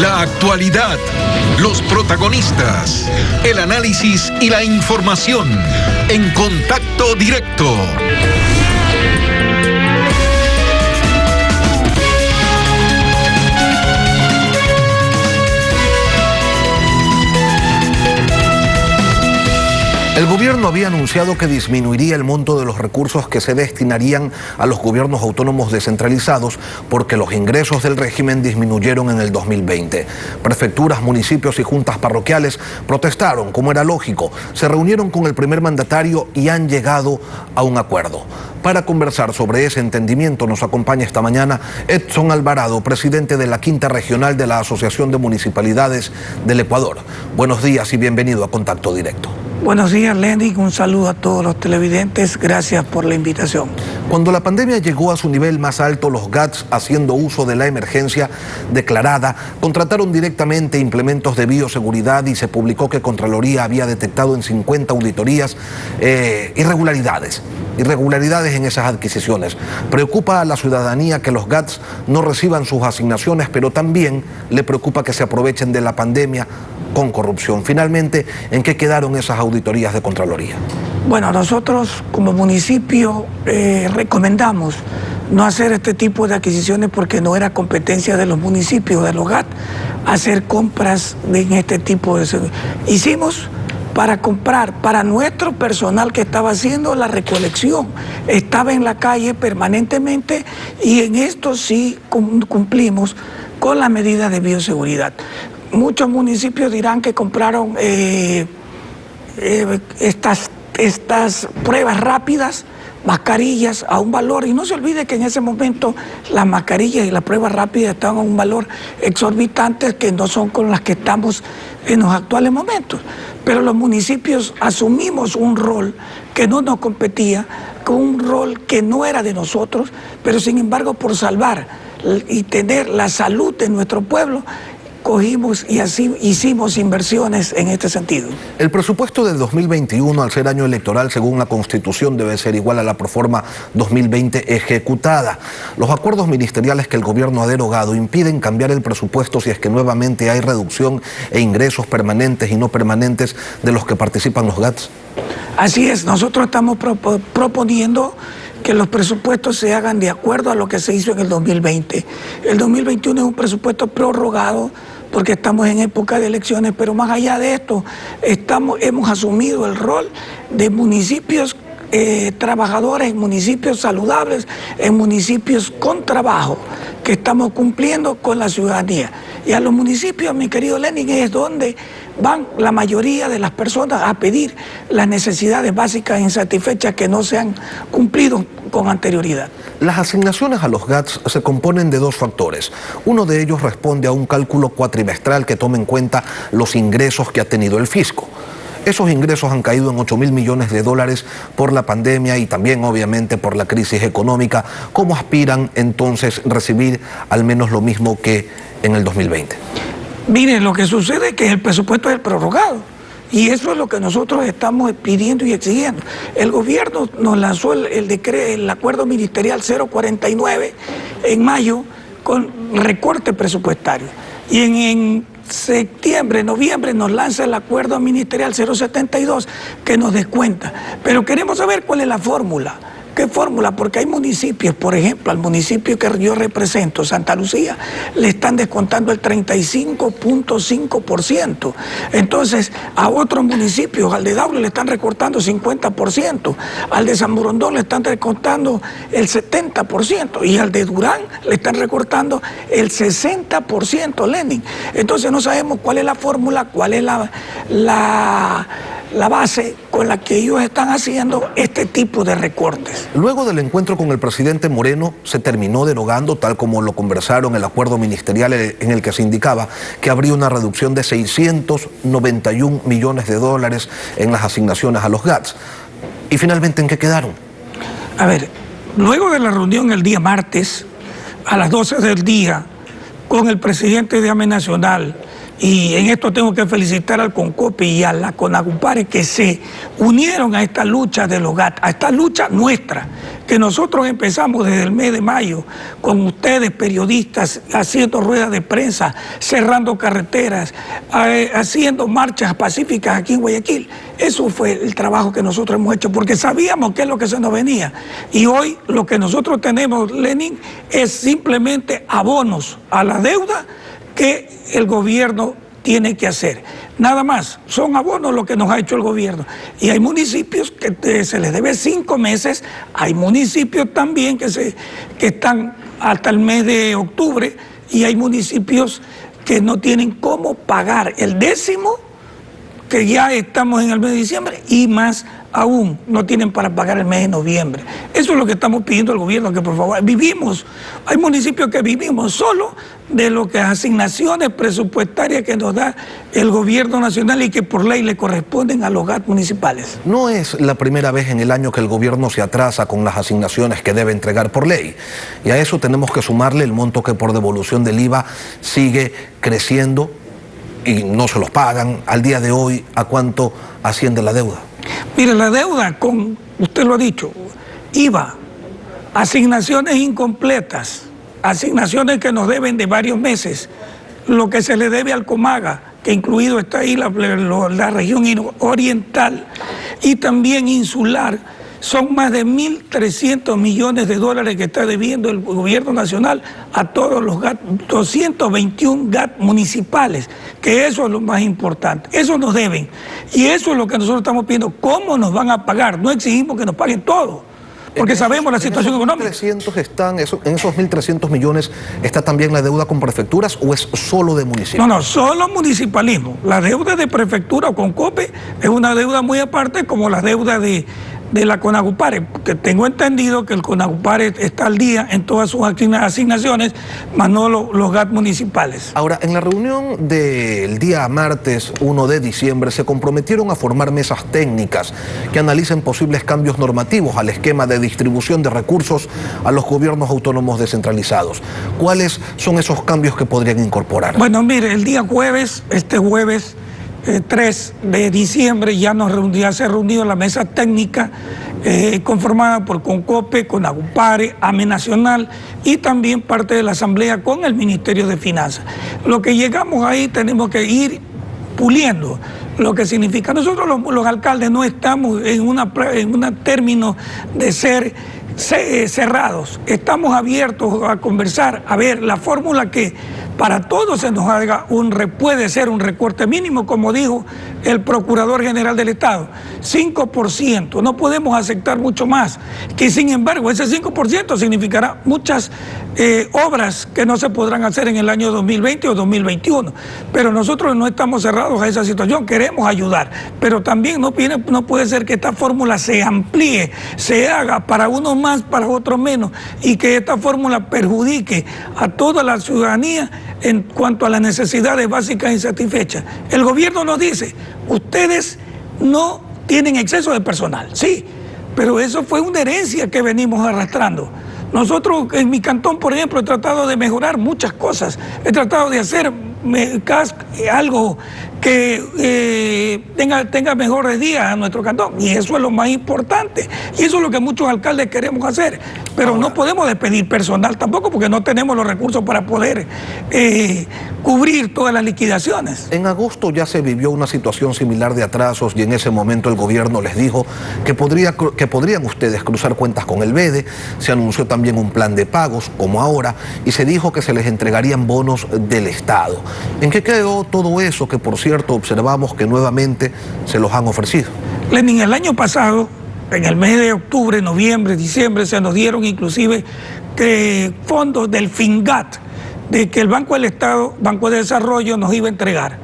La actualidad, los protagonistas, el análisis y la información en Contacto Directo. El gobierno había anunciado que disminuiría el monto de los recursos que se destinarían a los gobiernos autónomos descentralizados porque los ingresos del régimen disminuyeron en el 2020. Prefecturas, municipios y juntas parroquiales protestaron, como era lógico, se reunieron con el primer mandatario y han llegado a un acuerdo. Para conversar sobre ese entendimiento nos acompaña esta mañana Edson Alvarado, presidente de la Quinta Regional de la Asociación de Municipalidades del Ecuador. Buenos días y bienvenido a Contacto Directo. Buenos días, Lenin. Un saludo a todos los televidentes. Gracias por la invitación. Cuando la pandemia llegó a su nivel más alto, los GATS, haciendo uso de la emergencia declarada, contrataron directamente implementos de bioseguridad y se publicó que Contraloría había detectado en 50 auditorías irregularidades en esas adquisiciones. Preocupa a la ciudadanía que los GATS no reciban sus asignaciones, pero también le preocupa que se aprovechen de la pandemia con corrupción. Finalmente, ¿en qué quedaron esas auditorías de Contraloría? Bueno, nosotros como municipio recomendamos no hacer este tipo de adquisiciones porque no era competencia de los municipios, de los GAT, hacer compras en este tipo de... Hicimos para comprar, para nuestro personal que estaba haciendo la recolección, estaba en la calle permanentemente y en esto sí cumplimos con las medidas de bioseguridad. Muchos municipios dirán que compraron estas pruebas rápidas, mascarillas a un valor, y no se olvide que en ese momento las mascarillas y las pruebas rápidas estaban a un valor exorbitante que no son con las que estamos en los actuales momentos. Pero los municipios asumimos un rol que no nos competía, con un rol que no era de nosotros, pero sin embargo por salvar y tener la salud de nuestro pueblo, cogimos y así hicimos inversiones en este sentido. El presupuesto del 2021, al ser año electoral, según la Constitución, debe ser igual a la proforma 2020 ejecutada. Los acuerdos ministeriales que el gobierno ha derogado impiden cambiar el presupuesto si es que nuevamente hay reducción e ingresos permanentes y no permanentes de los que participan los GATS. Así es, nosotros estamos proponiendo que los presupuestos se hagan de acuerdo a lo que se hizo en el 2020. El 2021 es un presupuesto prorrogado porque estamos en época de elecciones, pero más allá de esto, hemos asumido el rol de municipios trabajadores, en municipios saludables, en municipios con trabajo, que estamos cumpliendo con la ciudadanía. Y a los municipios, mi querido Lenin, es donde van la mayoría de las personas a pedir las necesidades básicas insatisfechas que no se han cumplido con anterioridad. Las asignaciones a los GATS se componen de dos factores. Uno de ellos responde a un cálculo cuatrimestral que toma en cuenta los ingresos que ha tenido el fisco. Esos ingresos han caído en 8.000 millones de dólares por la pandemia y también obviamente por la crisis económica. ¿Cómo aspiran entonces recibir al menos lo mismo que en el 2020? Miren, lo que sucede es que el presupuesto es el prorrogado y eso es lo que nosotros estamos pidiendo y exigiendo. El gobierno nos lanzó el acuerdo ministerial 049 en mayo con recorte presupuestario y en septiembre, noviembre nos lanza el acuerdo ministerial 072 que nos descuenta. Pero queremos saber cuál es la fórmula. ¿Qué fórmula? Porque hay municipios, por ejemplo, al municipio que yo represento, Santa Lucía, le están descontando el 35.5%. Entonces, a otros municipios, al de Daule le están recortando 50%, al de San Borondón le están recortando el 70% y al de Durán le están recortando el 60%, Lenin. Entonces no sabemos cuál es la fórmula, cuál es la base con la que ellos están haciendo este tipo de recortes. Luego del encuentro con el presidente Moreno, se terminó derogando, tal como lo conversaron, el acuerdo ministerial en el que se indicaba que habría una reducción de 691 millones de dólares en las asignaciones a los GATS. ¿Y finalmente en qué quedaron? A ver, luego de la reunión el día martes, a las 12 del día, con el presidente de AME Nacional, y en esto tengo que felicitar al CONCOPI y a la CONAGUPARE que se unieron a esta lucha de los GAT, a esta lucha nuestra, que nosotros empezamos desde el mes de mayo con ustedes, periodistas, haciendo ruedas de prensa, cerrando carreteras, haciendo marchas pacíficas aquí en Guayaquil. Eso fue el trabajo que nosotros hemos hecho, porque sabíamos qué es lo que se nos venía. Y hoy lo que nosotros tenemos, Lenin, es simplemente abonos a la deuda que el gobierno tiene que hacer. Nada más, son abonos lo que nos ha hecho el gobierno. Y hay municipios que se les debe 5 meses, hay municipios también que están hasta el mes de octubre, y hay municipios que no tienen cómo pagar el 10º, que ya estamos en el mes de diciembre, y más aún no tienen para pagar el mes de noviembre. Eso es lo que estamos pidiendo al gobierno, que por favor, hay municipios que vivimos solo de lo que asignaciones presupuestarias que nos da el gobierno nacional y que por ley le corresponden a los GAT municipales. No es la primera vez en el año que el gobierno se atrasa con las asignaciones que debe entregar por ley. Y a eso tenemos que sumarle el monto que por devolución del IVA sigue creciendo y no se los pagan. Al día de hoy, ¿a cuánto asciende la deuda? Mire, la deuda, usted lo ha dicho, IVA, asignaciones incompletas, asignaciones que nos deben de varios meses, lo que se le debe al Comaga, que incluido está ahí la región oriental y también insular, son más de 1.300 millones de dólares que está debiendo el gobierno nacional a todos los GAT, 221 GAT municipales, que eso es lo más importante. Eso nos deben. Y eso es lo que nosotros estamos pidiendo. ¿Cómo nos van a pagar? No exigimos que nos paguen todo, porque sabemos la situación económica. ¿En esos 1.300 millones está también la deuda con prefecturas o es solo de municipios? No, solo municipalismo. La deuda de prefectura o con COPE es una deuda muy aparte, como la deuda de la CONAGUPARE, que tengo entendido que el CONAGUPARE está al día en todas sus asignaciones, más no los GAT municipales. Ahora, en la reunión del día martes 1 de diciembre se comprometieron a formar mesas técnicas que analicen posibles cambios normativos al esquema de distribución de recursos a los gobiernos autónomos descentralizados. ¿Cuáles son esos cambios que podrían incorporar? Bueno, mire, el día jueves, este jueves 3 de diciembre ya se ha reunido la mesa técnica conformada por CONCOPE, CONAGUPARE, AME Nacional y también parte de la Asamblea con el Ministerio de Finanzas. Lo que llegamos ahí tenemos que ir puliendo, lo que significa. Nosotros los alcaldes no estamos en un término de ser cerrados, estamos abiertos a conversar, a ver la fórmula que para todos se nos haga puede ser un recorte mínimo, como dijo el Procurador General del Estado, 5%, no podemos aceptar mucho más, que sin embargo ese 5% significará muchas obras que no se podrán hacer en el año 2020 o 2021, pero nosotros no estamos cerrados a esa situación, queremos ayudar, pero también no puede ser que esta fórmula se amplíe, se haga para unos más, para otros menos, y que esta fórmula perjudique a toda la ciudadanía en cuanto a las necesidades básicas insatisfechas. El gobierno nos dice, ustedes no tienen exceso de personal, sí, pero eso fue una herencia que venimos arrastrando. Nosotros en mi cantón, por ejemplo, he tratado de mejorar muchas cosas, he tratado de hacer algo que tenga mejores días a nuestro cantón, y eso es lo más importante, y eso es lo que muchos alcaldes queremos hacer, pero no podemos despedir personal tampoco porque no tenemos los recursos para poder cubrir todas las liquidaciones. En agosto ya se vivió una situación similar de atrasos y en ese momento el gobierno les dijo que podrían ustedes cruzar cuentas con el BEDE, se anunció también un plan de pagos como ahora y se dijo que se les entregarían bonos del Estado. ¿En qué quedó todo eso que, por cierto, observamos que nuevamente se los han ofrecido? Lenin, el año pasado, en el mes de octubre, noviembre, diciembre, se nos dieron inclusive fondos del FINGAT, de que el Banco del Estado, Banco de Desarrollo, nos iba a entregar.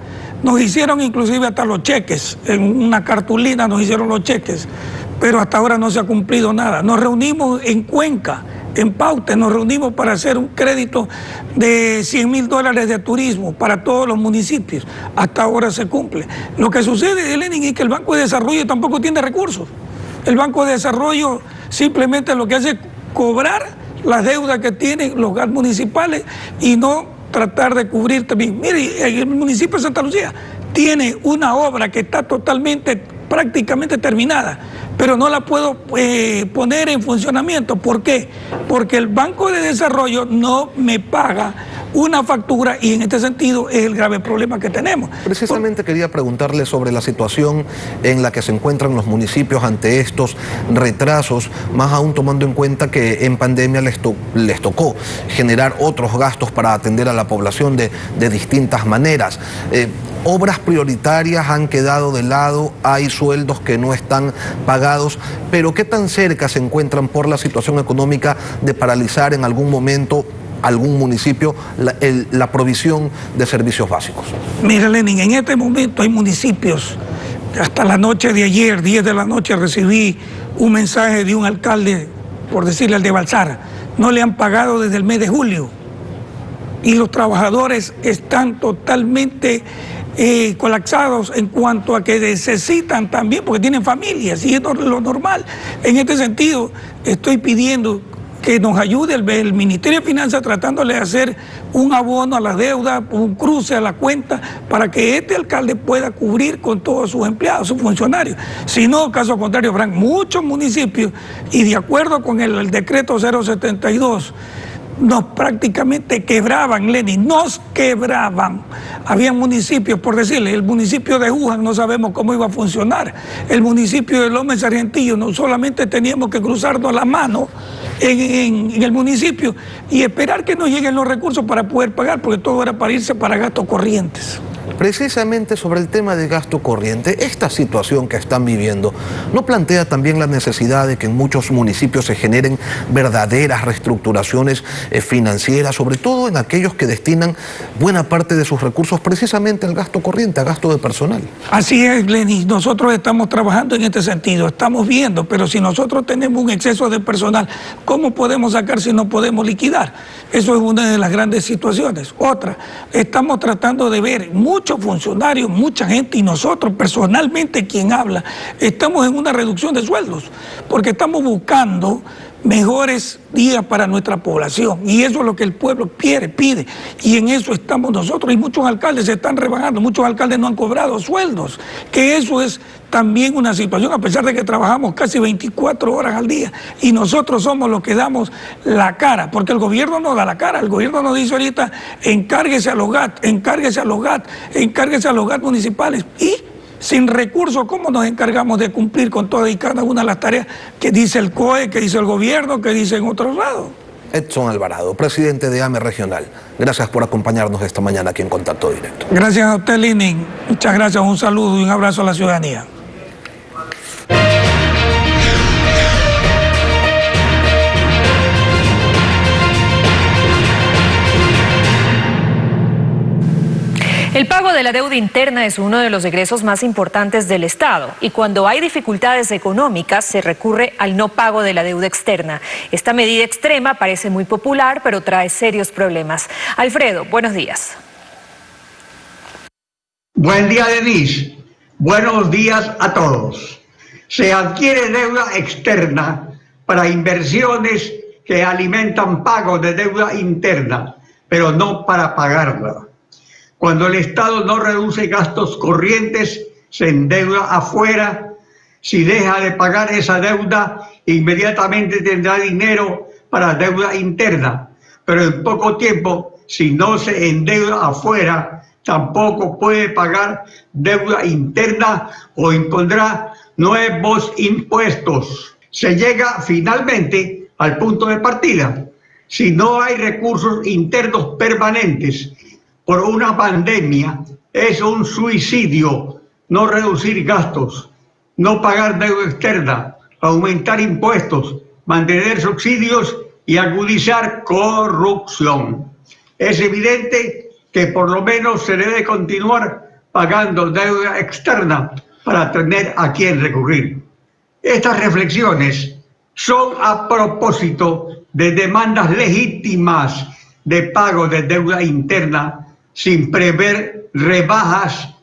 Nos hicieron inclusive hasta los cheques, en una cartulina nos hicieron los cheques, pero hasta ahora no se ha cumplido nada. Nos reunimos en Cuenca, en Paute, nos reunimos para hacer un crédito de $100.000 de turismo para todos los municipios. Hasta ahora se cumple. Lo que sucede, Lenin, es que el Banco de Desarrollo tampoco tiene recursos. El Banco de Desarrollo simplemente lo que hace es cobrar las deudas que tienen los GAT municipales y no tratar de cubrir también. Mire, el municipio de Santa Lucía tiene una obra que está prácticamente terminada, pero no la puedo poner en funcionamiento. ¿Por qué? Porque el Banco de Desarrollo no me paga una factura y en este sentido es el grave problema que tenemos. Precisamente quería preguntarle sobre la situación en la que se encuentran los municipios ante estos retrasos, más aún tomando en cuenta que en pandemia les tocó generar otros gastos para atender a la población de distintas maneras. Obras prioritarias han quedado de lado, hay sueldos que no están pagados, pero ¿qué tan cerca se encuentran por la situación económica de paralizar en algún momento algún municipio la provisión de servicios básicos? Mira, Lenin, en este momento hay municipios, hasta la noche de ayer, 10 de la noche, recibí un mensaje de un alcalde, por decirle al de Balsara, no le han pagado desde el mes de julio y los trabajadores están totalmente colapsados en cuanto a que necesitan también, porque tienen familias y es lo normal. En este sentido, estoy pidiendo que nos ayude el Ministerio de Finanzas tratándole de hacer un abono a la deuda, un cruce a la cuenta, para que este alcalde pueda cubrir con todos sus empleados, sus funcionarios. Si no, caso contrario, habrán muchos municipios y de acuerdo con el decreto 072, nos prácticamente quebraban, Lenin, nos quebraban. Había municipios, por decirle, el municipio de Luján no sabemos cómo iba a funcionar. El municipio de Lomas Argentillo no solamente teníamos que cruzarnos la mano en el municipio y esperar que nos lleguen los recursos para poder pagar, porque todo era para irse para gastos corrientes. Precisamente sobre el tema de gasto corriente, esta situación que están viviendo, ¿no plantea también la necesidad de que en muchos municipios se generen verdaderas reestructuraciones financieras, sobre todo en aquellos que destinan buena parte de sus recursos precisamente al gasto corriente, a gasto de personal? Así es, Lenin, nosotros estamos trabajando en este sentido, estamos viendo, pero si nosotros tenemos un exceso de personal, ¿cómo podemos sacar si no podemos liquidar? Eso es una de las grandes situaciones. Otra, estamos tratando de ver muchos funcionarios, mucha gente y nosotros personalmente quien habla, estamos en una reducción de sueldos porque estamos buscando mejores días para nuestra población y eso es lo que el pueblo quiere, pide y en eso estamos nosotros y muchos alcaldes se están rebajando, muchos alcaldes no han cobrado sueldos, que eso es también una situación a pesar de que trabajamos casi 24 horas al día y nosotros somos los que damos la cara, porque el gobierno no da la cara, el gobierno nos dice ahorita encárguese a los GAT, encárguese a los GAT, encárguese a los GAT municipales y sin recursos, ¿cómo nos encargamos de cumplir con todas y cada una de las tareas que dice el COE, que dice el gobierno, que dice en otros lados? Edson Alvarado, presidente de AME Regional, gracias por acompañarnos esta mañana aquí en Contacto Directo. Gracias a usted, Lenin. Muchas gracias, un saludo y un abrazo a la ciudadanía. El pago de la deuda interna es uno de los egresos más importantes del Estado y cuando hay dificultades económicas se recurre al no pago de la deuda externa. Esta medida extrema parece muy popular, pero trae serios problemas. Alfredo, buenos días. Buen día, Denise. Buenos días a todos. Se adquiere deuda externa para inversiones que alimentan pagos de deuda interna, pero no para pagarla. Cuando el Estado no reduce gastos corrientes, se endeuda afuera. Si deja de pagar esa deuda, inmediatamente tendrá dinero para deuda interna. Pero en poco tiempo, si no se endeuda afuera, tampoco puede pagar deuda interna o impondrá nuevos impuestos. Se llega finalmente al punto de partida. Si no hay recursos internos permanentes, por una pandemia, es un suicidio no reducir gastos, no pagar deuda externa, aumentar impuestos, mantener subsidios y agudizar corrupción. Es evidente que por lo menos se debe continuar pagando deuda externa para tener a quién recurrir. Estas reflexiones son a propósito de demandas legítimas de pago de deuda interna sin prever rebajas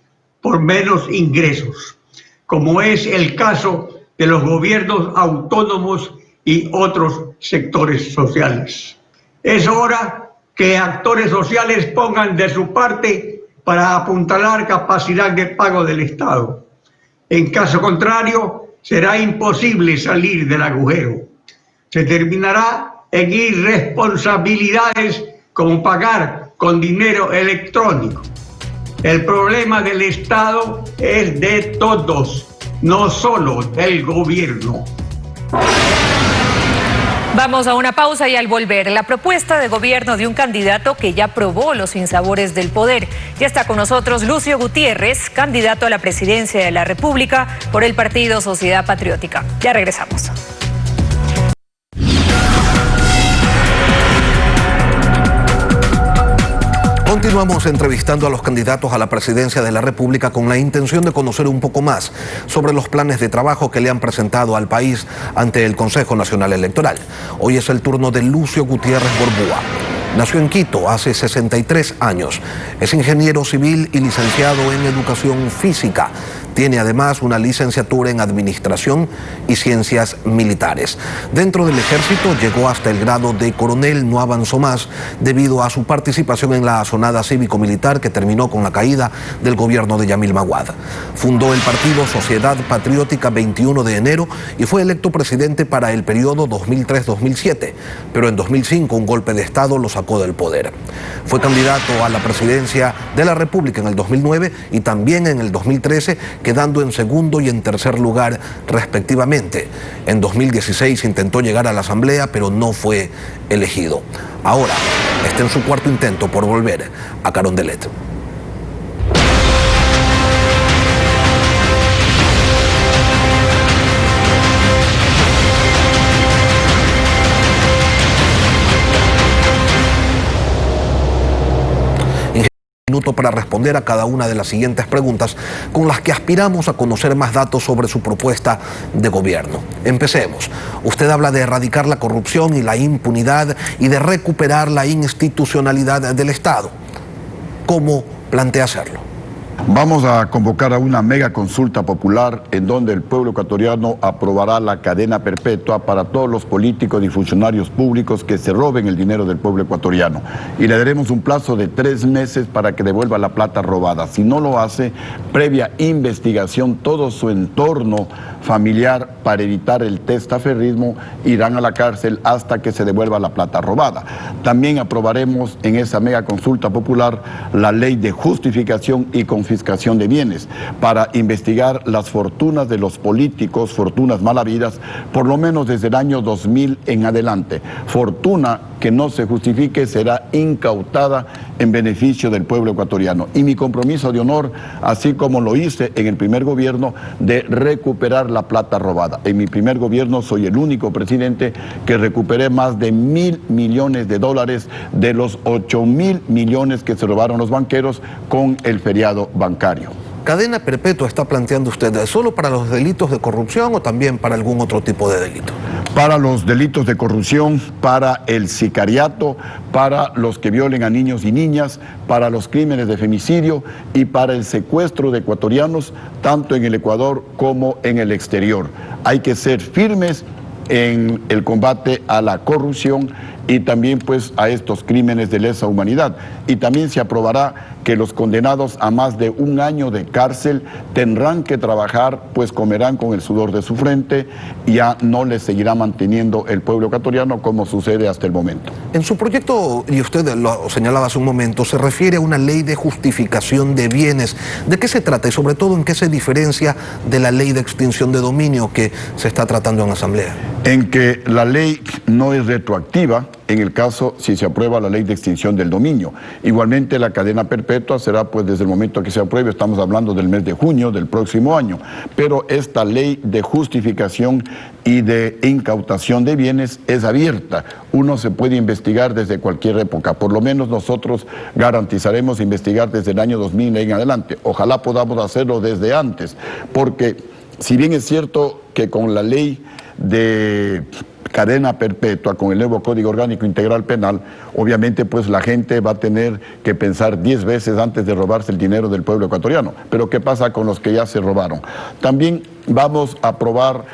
por menos ingresos, como es el caso de los gobiernos autónomos y otros sectores sociales. Es hora que actores sociales pongan de su parte para apuntalar capacidad de pago del Estado. En caso contrario, será imposible salir del agujero. Se terminará en irresponsabilidades como pagar con dinero electrónico. El problema del Estado es de todos, no solo del gobierno. Vamos a una pausa y al volver, la propuesta de gobierno de un candidato que ya probó los sinsabores del poder. Ya está con nosotros Lucio Gutiérrez, candidato a la presidencia de la República por el partido Sociedad Patriótica. Ya regresamos. Continuamos entrevistando a los candidatos a la presidencia de la República con la intención de conocer un poco más sobre los planes de trabajo que le han presentado al país ante el Consejo Nacional Electoral. Hoy es el turno de Lucio Gutiérrez Borbúa. Nació en Quito hace 63 años. Es ingeniero civil y licenciado en educación física. Tiene además una licenciatura en Administración y Ciencias Militares. Dentro del ejército llegó hasta el grado de coronel, no avanzó más debido a su participación en la asonada cívico-militar que terminó con la caída del gobierno de Yamil Maguad. Fundó el partido Sociedad Patriótica 21 de enero y fue electo presidente para el periodo 2003-2007, pero en 2005 un golpe de Estado lo sacó del poder. Fue candidato a la presidencia de la República en el 2009 y también en el 2013, quedando en segundo y en tercer lugar respectivamente. En 2016 intentó llegar a la Asamblea, pero no fue elegido. Ahora está en su cuarto intento por volver a Carondelet. Para responder a cada una de las siguientes preguntas con las que aspiramos a conocer más datos sobre su propuesta de gobierno. Empecemos. Usted habla de erradicar la corrupción y la impunidad y de recuperar la institucionalidad del Estado. ¿Cómo plantea hacerlo? Vamos a convocar a una mega consulta popular en donde el pueblo ecuatoriano aprobará la cadena perpetua para todos los políticos y funcionarios públicos que se roben el dinero del pueblo ecuatoriano. Y le daremos un plazo de 3 meses para que devuelva la plata robada. Si no lo hace, previa investigación, todo su entorno familiar para evitar el testaferrismo irán a la cárcel hasta que se devuelva la plata robada. También aprobaremos en esa mega consulta popular la ley de justificación y confiscación de bienes para investigar las fortunas de los políticos, fortunas mal habidas, por lo menos desde el año 2000 en adelante. Fortuna que no se justifique será incautada en beneficio del pueblo ecuatoriano. Y mi compromiso de honor, así como lo hice en el primer gobierno, de recuperar la plata robada. En mi primer gobierno soy el único presidente que recuperé más de $1.000 millones de los 8.000 millones que se robaron los banqueros con el feriado bancario. ¿Cadena perpetua está planteando usted solo para los delitos de corrupción o también para algún otro tipo de delito? Para los delitos de corrupción, para el sicariato, para los que violen a niños y niñas, para los crímenes de femicidio y para el secuestro de ecuatorianos, tanto en el Ecuador como en el exterior. Hay que ser firmes en el combate a la corrupción y también pues a estos crímenes de lesa humanidad. Y también se aprobará que los condenados a más de 1 año de cárcel tendrán que trabajar, pues comerán con el sudor de su frente y ya no les seguirá manteniendo el pueblo ecuatoriano como sucede hasta el momento. En su proyecto, y usted lo señalaba hace un momento, se refiere a una ley de justificación de bienes. ¿De qué se trata y sobre todo en qué se diferencia de la ley de extinción de dominio que se está tratando en la Asamblea? En que la ley no es retroactiva en el caso si se aprueba la ley de extinción del dominio. Igualmente la cadena perpetua será pues desde el momento que se apruebe, estamos hablando del mes de junio del próximo año, pero esta ley de justificación y de incautación de bienes es abierta. Uno se puede investigar desde cualquier época, por lo menos nosotros garantizaremos investigar desde el año 2000 en adelante. Ojalá podamos hacerlo desde antes, porque si bien es cierto que con la ley de cadena perpetua, con el nuevo Código Orgánico Integral Penal, obviamente pues la gente va a tener que pensar 10 veces antes de robarse el dinero del pueblo ecuatoriano. Pero ¿qué pasa con los que ya se robaron? También vamos a aprobar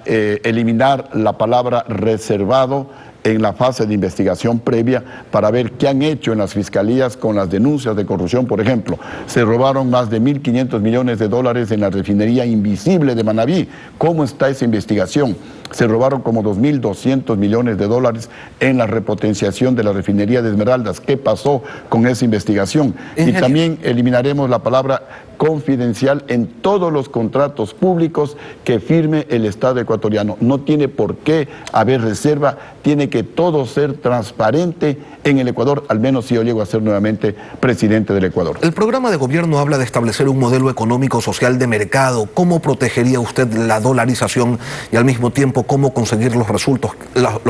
eliminar la palabra reservado en la fase de investigación previa para ver qué han hecho en las fiscalías con las denuncias de corrupción. Por ejemplo, se robaron más de 1.500 millones de dólares en la refinería Invisible de Manabí. ¿Cómo está esa investigación? Se robaron como 2.200 millones de dólares en la repotenciación de la refinería de Esmeraldas. ¿Qué pasó con esa investigación? Y también eliminaremos la palabra confidencial en todos los contratos públicos que firme el Estado ecuatoriano. No tiene por qué haber reserva, tiene que todo ser transparente en el Ecuador, al menos si yo llego a ser nuevamente presidente del Ecuador. El programa de gobierno habla de establecer un modelo económico social de mercado. ¿Cómo protegería usted la dolarización y al mismo tiempo cómo conseguir los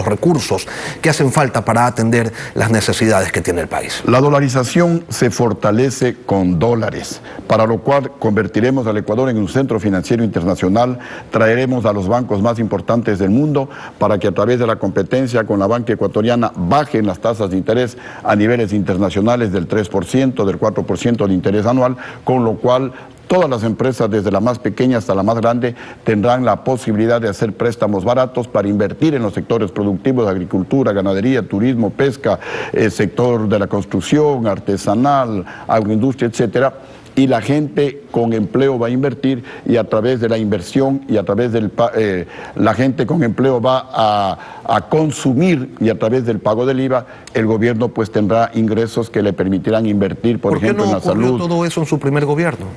recursos que hacen falta para atender las necesidades que tiene el país? La dolarización se fortalece con dólares, para lo cual convertiremos al Ecuador en un centro financiero internacional, traeremos a los bancos más importantes del mundo para que a través de la competencia con la banca ecuatoriana bajen las tasas de interés a niveles internacionales del 3%, del 4% de interés anual, con lo cual todas las empresas, desde la más pequeña hasta la más grande, tendrán la posibilidad de hacer préstamos baratos para invertir en los sectores productivos de agricultura, ganadería, turismo, pesca, sector de la construcción, artesanal, agroindustria, etcétera. Y la gente con empleo va a invertir y a través de la inversión y a través del la gente con empleo va a consumir y a través del pago del IVA el gobierno pues tendrá ingresos que le permitirán invertir, por ejemplo, en la salud. ¿Por qué no ocurrió todo eso en su primer gobierno?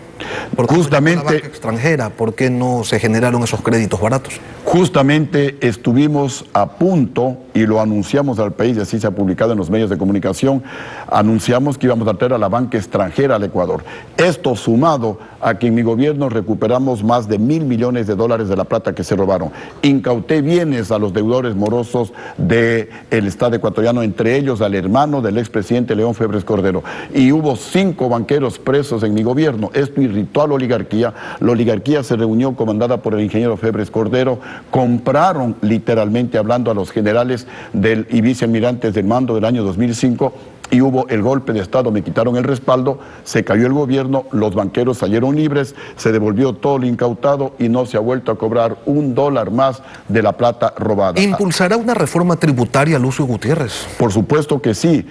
¿Por qué justamente no llegó la banca extranjera? ¿Por qué no se generaron esos créditos baratos? Justamente estuvimos a punto y lo anunciamos al país, y así se ha publicado en los medios de comunicación, anunciamos que íbamos a traer a la banca extranjera al Ecuador. Esto sumado a que en mi gobierno recuperamos más de 1.000 millones de dólares de la plata que se robaron. Incauté bienes a los deudores morosos del Estado ecuatoriano, entre ellos al hermano del expresidente León Febres Cordero. Y hubo 5 banqueros presos en mi gobierno. Esto irritó a la oligarquía. La oligarquía se reunió comandada por el ingeniero Febres Cordero. Compraron, literalmente hablando, a los generales y vicealmirantes del mando del año 2005. Y hubo el golpe de Estado, me quitaron el respaldo, se cayó el gobierno, los banqueros salieron libres, se devolvió todo lo incautado y no se ha vuelto a cobrar $1 más de la plata robada. ¿Impulsará una reforma tributaria, Lucio Gutiérrez? Por supuesto que sí,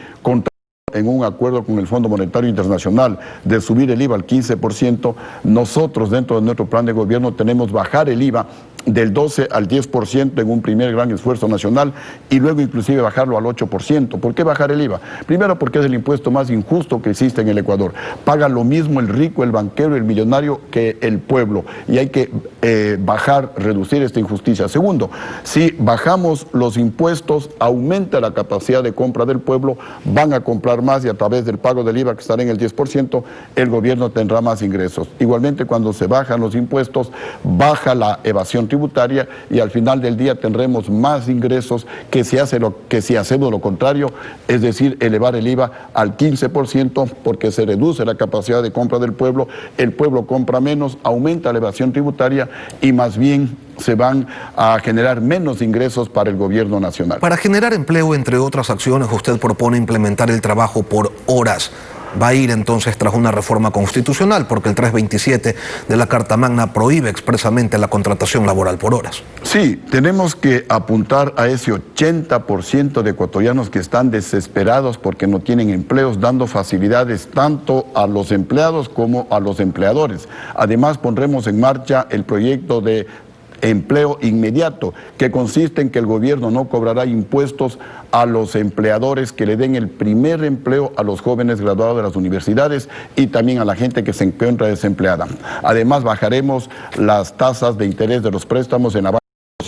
en un acuerdo con el Fondo Monetario Internacional de subir el IVA al 15%, nosotros dentro de nuestro plan de gobierno tenemos bajar el IVA del 12 al 10% en un primer gran esfuerzo nacional y luego inclusive bajarlo al 8%. ¿Por qué bajar el IVA? Primero porque es el impuesto más injusto que existe en el Ecuador. Paga lo mismo el rico, el banquero, el millonario que el pueblo y hay que reducir esta injusticia. Segundo, si bajamos los impuestos, aumenta la capacidad de compra del pueblo, van a comprar más y a través del pago del IVA que estará en el 10%, el gobierno tendrá más ingresos. Igualmente cuando se bajan los impuestos, baja la evasión tributaria y al final del día tendremos más ingresos que si hacemos lo contrario, es decir, elevar el IVA al 15% porque se reduce la capacidad de compra del pueblo, el pueblo compra menos, aumenta la evasión tributaria y más bien se van a generar menos ingresos para el gobierno nacional. Para generar empleo, entre otras acciones, usted propone implementar el trabajo por horas. Va a ir entonces tras una reforma constitucional, porque el 327 de la Carta Magna prohíbe expresamente la contratación laboral por horas. Sí, tenemos que apuntar a ese 80% de ecuatorianos que están desesperados porque no tienen empleos, dando facilidades tanto a los empleados como a los empleadores. Además, pondremos en marcha el proyecto de empleo inmediato, que consiste en que el gobierno no cobrará impuestos a los empleadores que le den el primer empleo a los jóvenes graduados de las universidades y también a la gente que se encuentra desempleada. Además, bajaremos las tasas de interés de los préstamos en la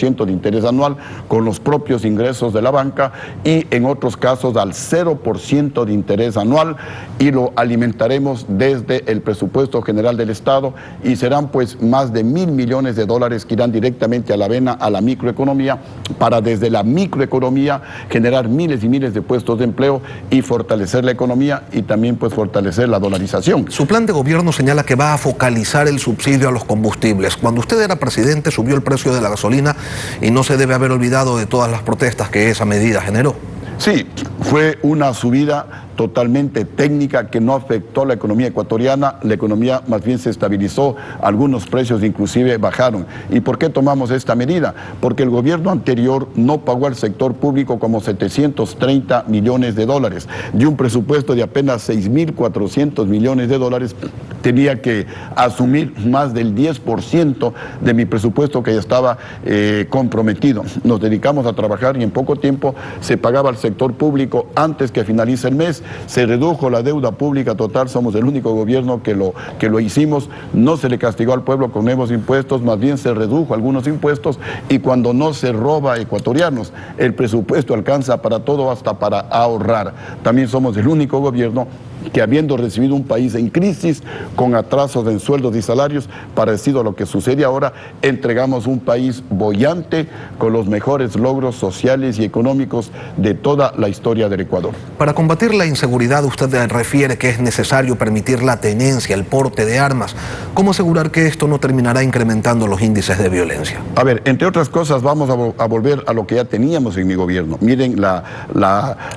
de interés anual con los propios ingresos de la banca y en otros casos al 0% de interés anual y lo alimentaremos desde el presupuesto general del Estado y serán pues más de 1.000 millones de dólares que irán directamente a la vena, a la microeconomía, para desde la microeconomía generar miles y miles de puestos de empleo y fortalecer la economía y también pues fortalecer la dolarización. Su plan de gobierno señala que va a focalizar el subsidio a los combustibles. Cuando usted era presidente subió el precio de la gasolina y no se debe haber olvidado de todas las protestas que esa medida generó. Sí, fue una subida totalmente técnica que no afectó a la economía ecuatoriana, la economía más bien se estabilizó, algunos precios inclusive bajaron. ¿Y por qué tomamos esta medida? Porque el gobierno anterior no pagó al sector público como 730 millones de dólares. De un presupuesto de apenas 6.400 millones de dólares, tenía que asumir más del 10% de mi presupuesto que ya estaba comprometido. Nos dedicamos a trabajar y en poco tiempo se pagaba al sector público antes que finalice el mes. Se redujo la deuda pública total, somos el único gobierno que lo hicimos, no se le castigó al pueblo con nuevos impuestos, más bien se redujo algunos impuestos y cuando no se roba a ecuatorianos, el presupuesto alcanza para todo, hasta para ahorrar. También somos el único gobierno que habiendo recibido un país en crisis, con atrasos en sueldos y salarios, parecido a lo que sucede ahora, entregamos un país boyante con los mejores logros sociales y económicos de toda la historia del Ecuador. Para combatir la inseguridad, usted refiere que es necesario permitir la tenencia, el porte de armas. ¿Cómo asegurar que esto no terminará incrementando los índices de violencia? A ver, entre otras cosas, vamos a volver a lo que ya teníamos en mi gobierno. Miren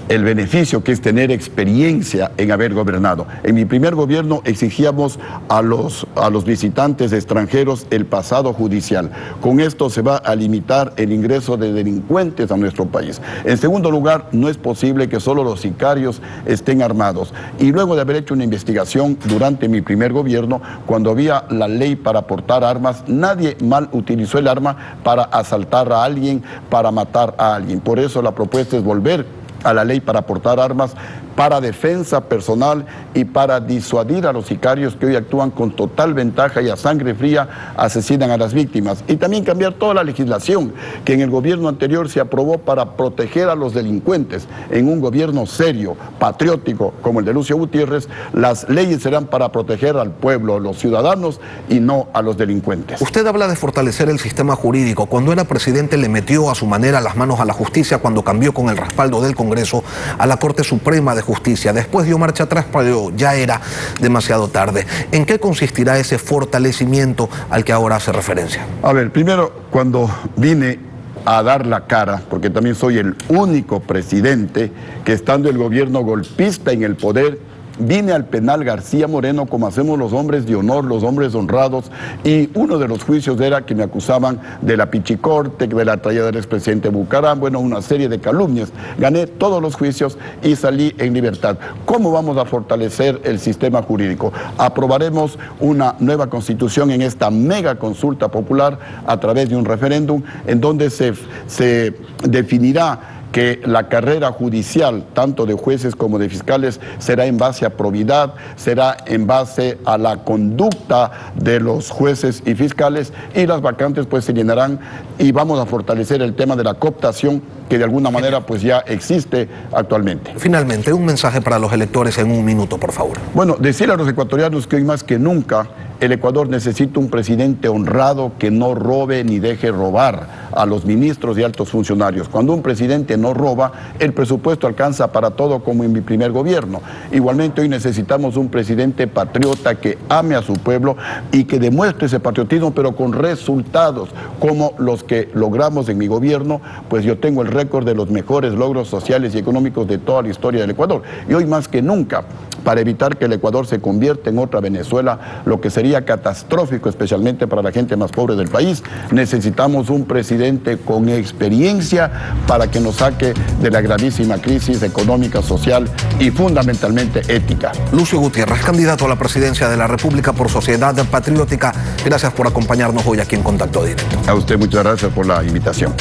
el beneficio que es tener experiencia en haber gobernado. En mi primer gobierno exigíamos a los visitantes extranjeros el pasado judicial. Con esto se va a limitar el ingreso de delincuentes a nuestro país. En segundo lugar, no es posible que solo los sicarios estén armados. Y luego de haber hecho una investigación durante mi primer gobierno, cuando había la ley para portar armas, nadie mal utilizó el arma para asaltar a alguien, para matar a alguien. Por eso la propuesta es volver a la ley para portar armas para defensa personal y para disuadir a los sicarios que hoy actúan con total ventaja y a sangre fría asesinan a las víctimas. Y también cambiar toda la legislación que en el gobierno anterior se aprobó para proteger a los delincuentes. En un gobierno serio, patriótico como el de Lucio Gutiérrez, las leyes serán para proteger al pueblo, a los ciudadanos y no a los delincuentes. Usted habla de fortalecer el sistema jurídico. Cuando era presidente le metió a su manera las manos a la justicia cuando cambió con el respaldo del Congreso a la Corte Suprema de Justicia. Después dio marcha atrás, pero ya era demasiado tarde. ¿En qué consistirá ese fortalecimiento al que ahora hace referencia? A ver, primero, cuando vine a dar la cara, porque también soy el único presidente que, estando el gobierno golpista en el poder, vine al penal García Moreno como hacemos los hombres de honor, los hombres honrados, y uno de los juicios era que me acusaban de la pichicorte, de la traída del expresidente Bucaram, bueno, una serie de calumnias. Gané todos los juicios y salí en libertad. ¿Cómo vamos a fortalecer el sistema jurídico? Aprobaremos una nueva constitución en esta mega consulta popular a través de un referéndum en donde se definirá que la carrera judicial, tanto de jueces como de fiscales, será en base a probidad, será en base a la conducta de los jueces y fiscales, y las vacantes pues se llenarán, y vamos a fortalecer el tema de la cooptación, que de alguna manera pues ya existe actualmente. Finalmente, un mensaje para los electores en un minuto, por favor. Bueno, decir a los ecuatorianos que hoy más que nunca el Ecuador necesita un presidente honrado que no robe ni deje robar a los ministros y altos funcionarios. Cuando un presidente no roba, el presupuesto alcanza para todo, como en mi primer gobierno. Igualmente hoy necesitamos un presidente patriota que ame a su pueblo y que demuestre ese patriotismo, pero con resultados como los que logramos en mi gobierno. Pues yo tengo el récord de los mejores logros sociales y económicos de toda la historia del Ecuador. Y hoy más que nunca, para evitar que el Ecuador se convierta en otra Venezuela, lo que sería catastrófico, especialmente para la gente más pobre del país, necesitamos un presidente con experiencia para que nos saque de la gravísima crisis económica, social y fundamentalmente ética. Lucio Gutiérrez, candidato a la presidencia de la República por Sociedad Patriótica, gracias por acompañarnos hoy aquí en Contacto Directo. A usted muchas gracias por la invitación.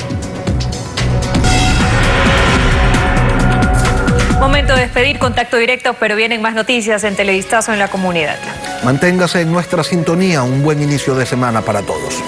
Momento de despedir Contacto Directo, pero vienen más noticias en Televistazo en la comunidad. Manténgase en nuestra sintonía. Un buen inicio de semana para todos.